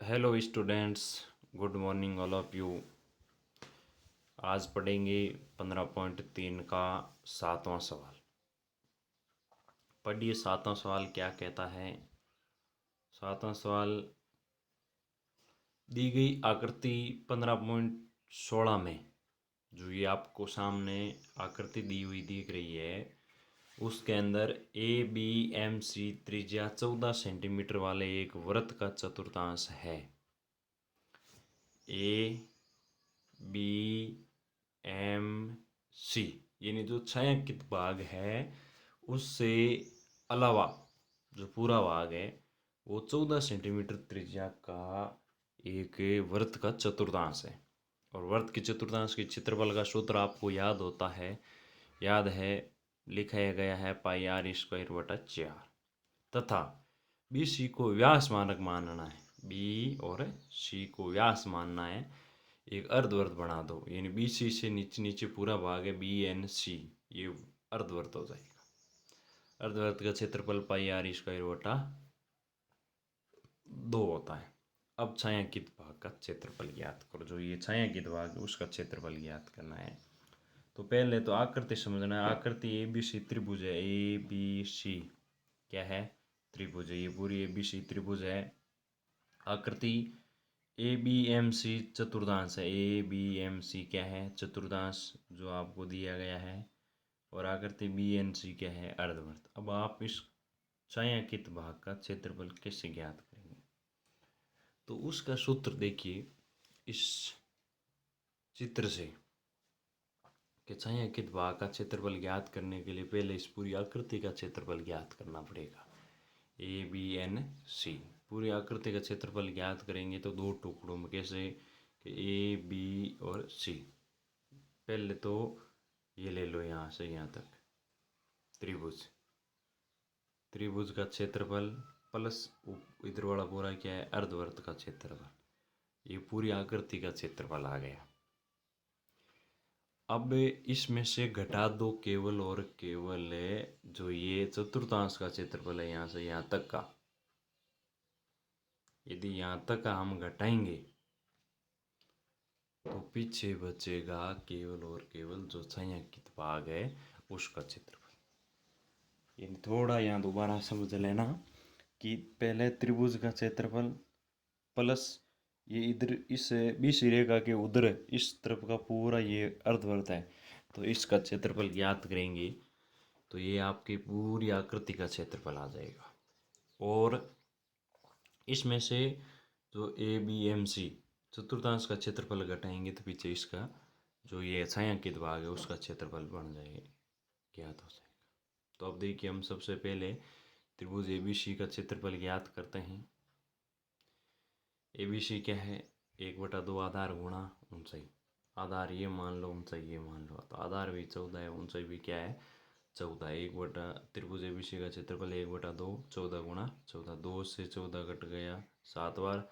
Hello students, good morning all of you. आज पढ़ेंगे 15.3 का 7वां सवाल। पढ़िए 7वां सवाल क्या कहता है। 7वां सवाल, दी गई आकृति 15.16 में, जो ये आपको सामने आकृति दी हुई दिख रही है, उसके अंदर ABMC त्रिज्या 14 सेंटीमीटर वाले एक वृत्त का चतुर्थांश है। ABMC यानी जो छायांकित भाग है उससे अलावा जो पूरा भाग है वो 14 सेंटीमीटर त्रिज्या का एक वृत्त का चतुर्थांश है। और वृत्त के चतुर्थांश के क्षेत्रफल का सूत्र आपको याद है, लिखाया गया है πr² 4 तथा BC को व्यास मानक मानना है। B और C को व्यास मानना है। एक अर्धवृत्त बना दो, यानी BC से नीचे नीचे पूरा भाग है BNC, ये अर्धवृत्त हो जाएगा। अर्धवृत्त का क्षेत्रफल πr² 2 होता है। अब छायांकित भाग का क्षेत्रफल ज्ञात करो। जो ये छायांकित भाग है उसका क्षेत्रफल ज्ञात करना है। तो पहले तो आकृति समझना है। आकृति ABC त्रिभुज है। ABC क्या है? त्रिभुज है। ये पूरी ABC त्रिभुज है। आकृति ABMC चतुर्थांश है। ABMC क्या है? चतुर्थांश जो आपको दिया गया है। और आकृति BNC क्या है? अर्धवृत्त। अब आप इस छायांकित भाग का क्षेत्रफल कैसे ज्ञात करेंगे? तो उसका सूत्र देखिए इस चित्र से कि छायांकित भाग का क्षेत्रफल ज्ञात करने के लिए पहले इस पूरी आकृति का क्षेत्रफल ज्ञात करना पड़ेगा। ABNC पूरी आकृति का क्षेत्रफल ज्ञात करेंगे तो दो टुकड़ों में, कैसे कि AB और C। पहले तो ये ले लो, यहाँ से यहाँ तक त्रिभुज का क्षेत्रफल प्लस इधर वाला पूरा क्या है? अर्धवृत्त का क्षेत्रफल। ये पूरी आकृति का क्षेत्रफल आ गया। अब इसमें से घटा दो केवल और केवल जो ये चतुर्थांश का क्षेत्रफल है, यहाँ से यहाँ तक का। यदि यहाँ तक का हम घटाएंगे तो पीछे बचेगा केवल और केवल जो छायांकित भाग है उसका क्षेत्रफल। यानी थोड़ा यहाँ दोबारा समझ लेना कि पहले त्रिभुज का क्षेत्रफल प्लस ये इधर इस BC रेखा के उधर इस तरफ का पूरा ये अर्धवृत्त है, तो इसका क्षेत्रफल ज्ञात करेंगे तो ये आपकी पूरी आकृति का क्षेत्रफल आ जाएगा। और इसमें से जो ABMC चतुर्थांश का क्षेत्रफल घटाएंगे तो पीछे इसका जो ये छायांकित भाग है उसका क्षेत्रफल बन जाएगा, ज्ञात हो जाएगा। तो अब देखिए, हम सबसे पहले त्रिभुज ABC का क्षेत्रफल ज्ञात करते हैं। ABC क्या है? 1/2 आधार गुणा ऊंचाई। आधार ये मान लो, ऊंचाई ये मान लो। तो आधार भी 14 है, ऊंचाई भी क्या है? 14। त्रिभुज ABC का क्षेत्रफल 1/2 14 गुणा 14। 2 से 14 कट गया 7 बार,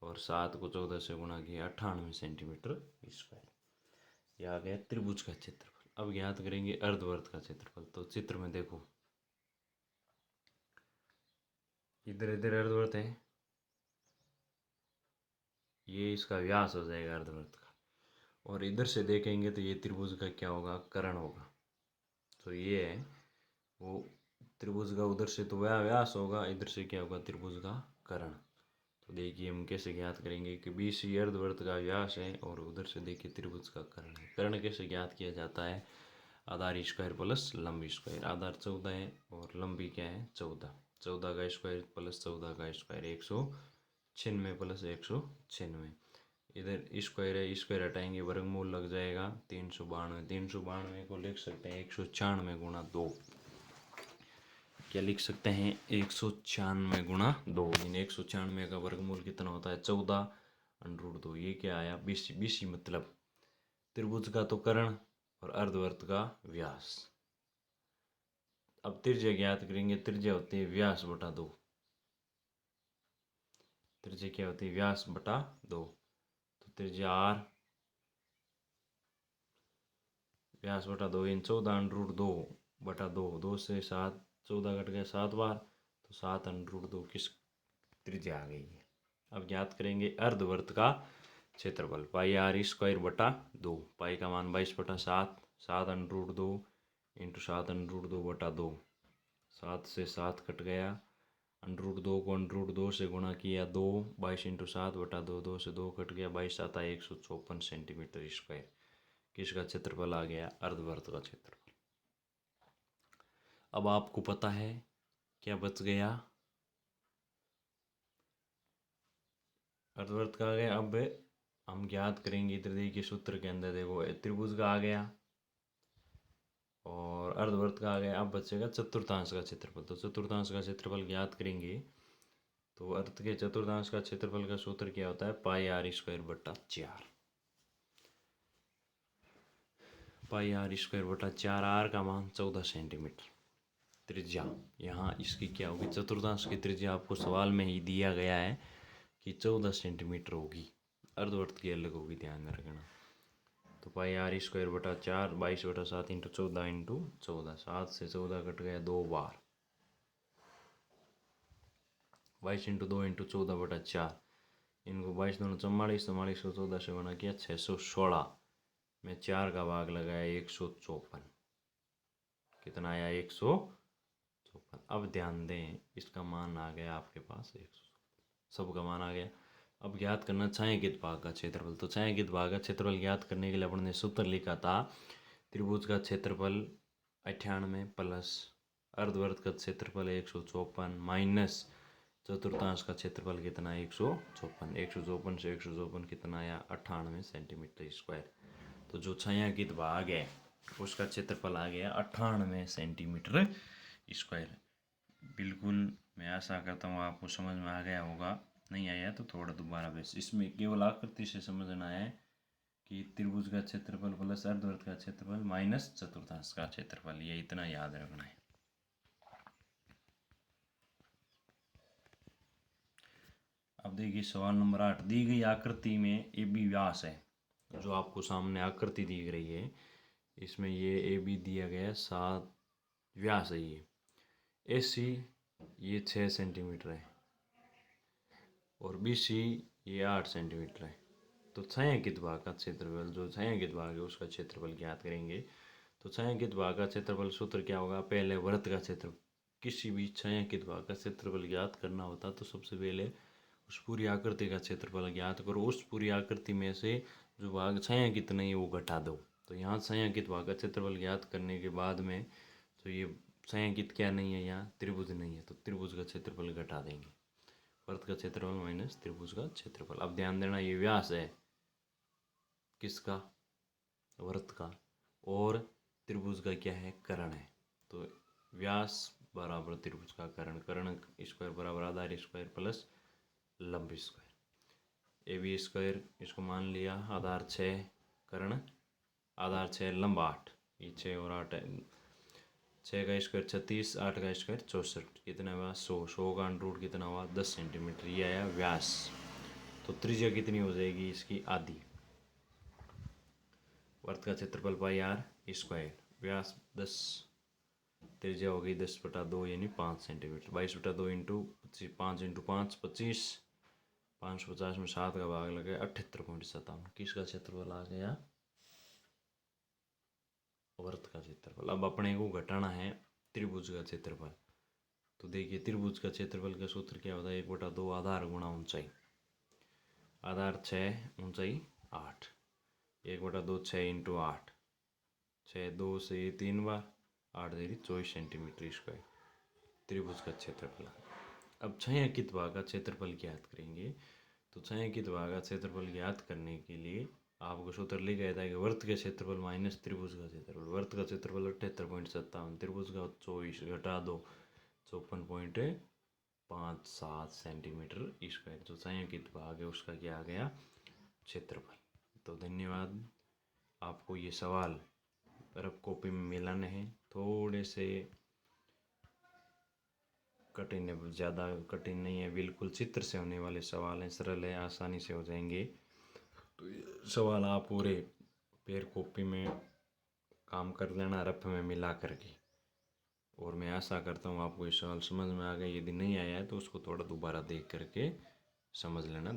और 7 को 14 से गुणा किया 98 सेंटीमीटर स्क्वायर। यह आ गया त्रिभुज का क्षेत्रफल। अब ज्ञात करेंगे अर्धवृत्त का क्षेत्रफल। तो चित्र में देखो, इधर इधर अर्धवृत्त है, ये इसका व्यास हो जाएगा अर्धवृत्त का। और इधर से देखेंगे तो ये त्रिभुज का क्या होगा? कर्ण होगा। तो ये है वो त्रिभुज का, उधर से तो व्यास होगा, इधर से क्या होगा? त्रिभुज का कर्ण। तो देखिए हम कैसे ज्ञात करेंगे कि BC अर्धवृत्त का व्यास है और उधर से देखिए त्रिभुज का कर्ण है। कर्ण कैसे ज्ञात किया जाता है? आधार स्क्वायर प्लस लंबी स्क्वायर। आधार 14 है और लंबी क्या है? 14। 14 का स्क्वायर प्लस 14 का स्क्वायर 196 प्लस 196। इधर स्क्वायर है, स्क्वायर हटाएंगे वर्गमूल लग जाएगा 392। 392 को लिख सकते हैं 196 गुणा 2। क्या लिख सकते हैं? 196 गुणा 2। यानी 196 का वर्गमूल कितना होता है? 14√2। ये क्या आया? BC मतलब त्रिभुज का तो कर्ण और अर्धवृत्त का व्यास। अब त्रिज्या ज्ञात करेंगे। त्रिज्या होती है व्यास बटा 2। त्रिज्या क्या होती है? व्यास बटा 2। तो त्रिज्या R व्यास बटा 2 इन 14√2 बटा 2। 2 से 7 14 कट गया 7 बार, तो 7√2 किस त्रिज्या आ गई है? अब ज्ञात करेंगे अर्धवृत्त का क्षेत्रफल। पाई आर स्क्वायर बटा 2। पाई का मान 22/7, 7√2 इंटू 7√2 बटा 2। 7 से 7 कट गया, √2 को √2 से गुणा किया 2, 22 इंटू 7 बटा 2, 2 से 2 कट गया, 22 आता है 154 सेंटीमीटर स्क्वायर। किसका क्षेत्रफल आ गया? अर्धवृत्त का क्षेत्रफल। अब आपको पता है क्या बच गया? अर्धवृत्त का आ गया। अब हम ज्ञात करेंगे, इधर देखिए सूत्र के अंदर देखो त्रिभुज का आ गया और अर्धवृत्त का आ गया। अब बचेगा चतुर्थांश का क्षेत्रफल। तो चतुर्थांश का क्षेत्रफल ज्ञात करेंगे तो अर्ध के चतुर्थांश का क्षेत्रफल का सूत्र क्या होता है? पाई आर स्क्वायर बटा 4। पाई आर स्क्वायर बटा 4। आर का मान 14 सेंटीमीटर। त्रिज्या यहाँ इसकी क्या होगी? चतुर्थांश की त्रिज्या आपको सवाल में ही दिया गया है कि 14 सेंटीमीटर होगी। अर्धवृत्त की अलग होगी, ध्यान में रखना। तो पाई आर स्क्वायर बटा 4, 22/7 इंटू 14 इंटू 14। 7 से 14 कट गया 2 बार, 22 इंटू 2 इंटू 14 बटा 4। इनको 22 दूनी 44, 44 को 14 से गुणा किया 616 में 4 का भाग लगाया 154। कितना आया? 154। अब ध्यान दें, इसका मान आ गया आपके पास 100। सबका मान आ गया। अब ज्ञात करना छायांकित भाग का क्षेत्रफल। तो छायांकित भाग का क्षेत्रफल ज्ञात करने के लिए अपन ने सूत्र लिखा था, त्रिभुज का क्षेत्रफल 98 प्लस अर्धवृत्त का क्षेत्रफल 154 माइनस चतुर्थांश का क्षेत्रफल कितना? 154। 154 से 154 कितना आया? 98 सेंटीमीटर स्क्वायर। तो जो छायांकित भाग है उसका क्षेत्रफल आ गया 98 सेंटीमीटर स्क्वायर। बिल्कुल, मैं आशा करता हूँ आपको समझ में आ गया होगा। नहीं आया तो थोड़ा दोबारा बेस। इसमें केवल आकृति से समझना है कि त्रिभुज का क्षेत्रफल प्लस अर्धवृत्त का क्षेत्रफल माइनस चतुर्थांश का क्षेत्रफल, ये इतना याद रखना है। अब देखिए सवाल नंबर 8। दी गई आकृति में ए बी व्यास है। जो आपको सामने आकृति दिख रही है इसमें ये ए बी दिया गया 7 व्यास है। ये ए सी ये 6 सेंटीमीटर है और बी सी ये 8 सेंटीमीटर है। तो छायांकित भाग का क्षेत्रफल, जो छायांकित भाग है उसका क्षेत्रफल ज्ञात करेंगे। तो छायांकित भाग का क्षेत्रफल सूत्र क्या होगा? पहले वृत्त का क्षेत्र, किसी भी छायांकित भाग का क्षेत्रफल ज्ञात करना होता तो सबसे पहले उस पूरी आकृति का क्षेत्रफल ज्ञात करो। उस पूरी आकृति में से जो भाग छायांकित नहीं है वो घटा दो। तो यहाँ छायांकित भाग का क्षेत्रफल ज्ञात करने के बाद में तो ये छायांकित क्या नहीं है? यहाँ त्रिभुज नहीं है, तो त्रिभुज का क्षेत्रफल घटा देंगे। वृत्त का क्षेत्रफल माइनस त्रिभुज का क्षेत्रफल। अब ध्यान देना, ये व्यास है किसका? वृत्त का। और त्रिभुज का क्या है? कर्ण है। तो व्यास बराबर त्रिभुज का कर्ण। कर्ण स्क्वायर बराबर आधार स्क्वायर प्लस लंब स्क्वायर। ए बी स्क्वायर इसको मान लिया, आधार 6, कर्ण आधार 6, लंब 8। ये 6 और 8 है, 6 का स्क्वायर 36, 8 का स्क्वायर 64। कितना हुआ? 100। 100 का अंडर कितना हुआ? 10 सेंटीमीटर। ये आया व्यास। तो त्रिज्या कितनी हो जाएगी इसकी? आधी। वृत्त का क्षेत्रफल पाई आर स्क्वायर, व्यास 10, त्रिज्या हो गई 10/2 यानी 5 सेंटीमीटर। 22/2 इंटू 5 इंटू 5 25, 550 में 7 का भाग लगे 78.57। किसका क्षेत्रफल आ गया? वृत्त का क्षेत्रफल। अब अपने को घटाना है त्रिभुज का क्षेत्रफल। तो देखिए त्रिभुज का क्षेत्रफल का सूत्र क्या होता है? 1/2 आधार गुणा ऊंचाई। आधार 6, ऊंचाई 8। 1/2 6 इंटू 8, 6 2 से 3 बार, 8 देरी 24 सेंटीमीटर स्क्वायर त्रिभुज का क्षेत्रफल। अब छायांकित भाग का क्षेत्रफल ज्ञात करेंगे। तो छायांकित भाग का क्षेत्रफल ज्ञात करने के लिए आपको सूत्र लिखा गया था कि वृत्त के क्षेत्रफल माइनस त्रिभुज का क्षेत्रफल। वृत्त का क्षेत्रफल 78.57, त्रिभुज का 24 घटा दो 54.57 सेंटीमीटर स्क्वायर। जो छायांकित भाग है उसका क्या आ गया? क्षेत्रफल। तो धन्यवाद। आपको ये सवाल रफ कॉपी में मिलाने हैं। थोड़े से कठिन है, ज़्यादा कठिन नहीं है, बिल्कुल चित्र से होने वाले सवाल हैं, सरल है, आसानी से हो जाएंगे। तो ये सवाल आप पूरे पेयर कॉपी में काम कर लेना रफ में मिला करके। और मैं आशा करता हूँ आपको ये सवाल समझ में आ गया। यदि नहीं आया है तो उसको थोड़ा दोबारा देख करके समझ लेना।